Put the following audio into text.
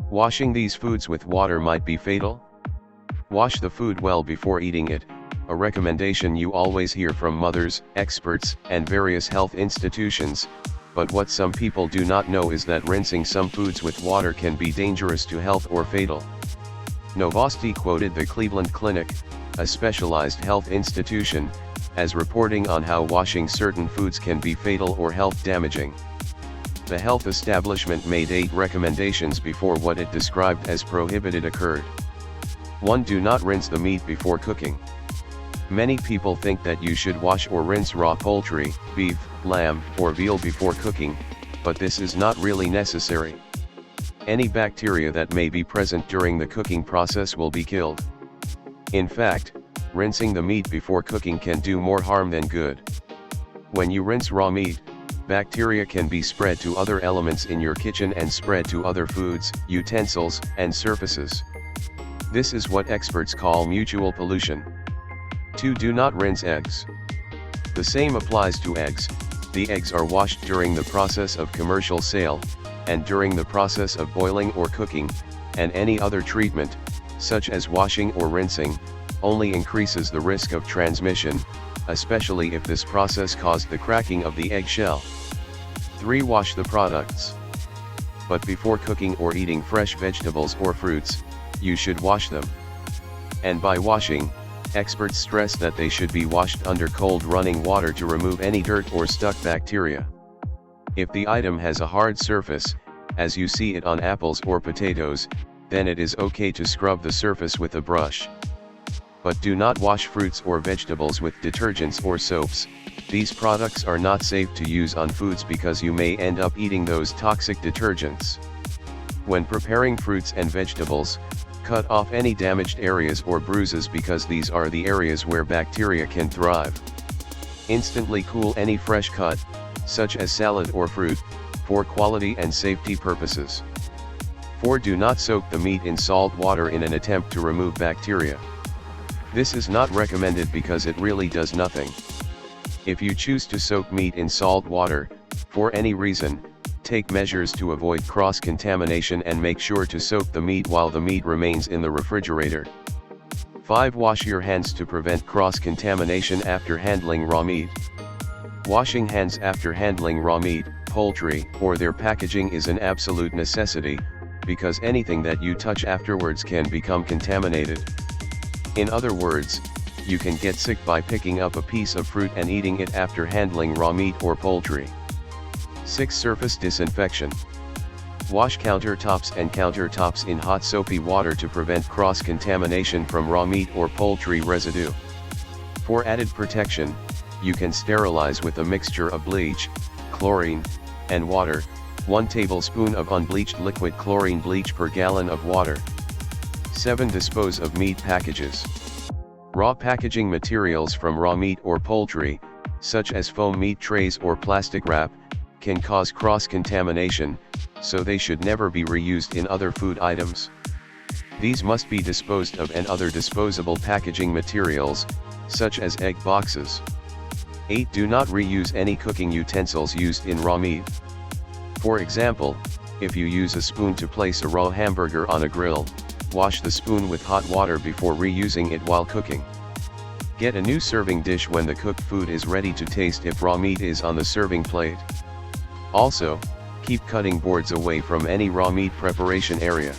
Washing these foods with water might be fatal. Wash the food well before eating it, a recommendation you always hear from mothers, experts, and various health institutions, but what some people do not know is that rinsing some foods with water can be dangerous to health or fatal. Novosti quoted the Cleveland Clinic, a specialized health institution, as reporting on how washing certain foods can be fatal or health damaging. The health establishment made 8 recommendations before what it described as prohibited occurred. 1. Do not rinse the meat before cooking. Many people think that you should wash or rinse raw poultry, beef, lamb, or veal before cooking, but this is not really necessary. Any bacteria that may be present during the cooking process will be killed. In fact, rinsing the meat before cooking can do more harm than good. When you rinse raw meat, bacteria can be spread to other elements in your kitchen and spread to other foods, utensils, and surfaces. This is what experts call mutual pollution. 2. Do not rinse eggs. The same applies to eggs. The eggs are washed during the process of commercial sale, and during the process of boiling or cooking, and any other treatment, such as washing or rinsing, only increases the risk of transmission, especially if this process caused the cracking of the egg shell. 3. Wash the products. But before cooking or eating fresh vegetables or fruits, you should wash them. And by washing, experts stress that they should be washed under cold running water to remove any dirt or stuck bacteria. If the item has a hard surface, as you see it on apples or potatoes, then it is okay to scrub the surface with a brush. But do not wash fruits or vegetables with detergents or soaps. These products are not safe to use on foods because you may end up eating those toxic detergents. When preparing fruits and vegetables, cut off any damaged areas or bruises because these are the areas where bacteria can thrive. Instantly cool any fresh cut, such as salad or fruit, for quality and safety purposes. 4. Do not soak the meat in salt water in an attempt to remove bacteria. This is not recommended because it really does nothing. If you choose to soak meat in salt water, for any reason, take measures to avoid cross-contamination and make sure to soak the meat while the meat remains in the refrigerator. 5. Wash your hands to prevent cross-contamination after handling raw meat. Washing hands after handling raw meat, poultry, or their packaging is an absolute necessity, because anything that you touch afterwards can become contaminated. In other words, you can get sick by picking up a piece of fruit and eating it after handling raw meat or poultry. 6. Surface disinfection. Wash countertops and countertops in hot soapy water to prevent cross-contamination from raw meat or poultry residue. For added protection, you can sterilize with a mixture of bleach, chlorine, and water, 1 tablespoon of unbleached liquid chlorine bleach per gallon of water. 7. Dispose of meat packages. Raw packaging materials from raw meat or poultry, such as foam meat trays or plastic wrap, can cause cross-contamination, so they should never be reused in other food items. These must be disposed of, and other disposable packaging materials, such as egg boxes. 8. Do not reuse any cooking utensils used in raw meat. For example, if you use a spoon to place a raw hamburger on a grill, wash the spoon with hot water before reusing it while cooking. Get a new serving dish when the cooked food is ready to taste if raw meat is on the serving plate. Also, keep cutting boards away from any raw meat preparation area.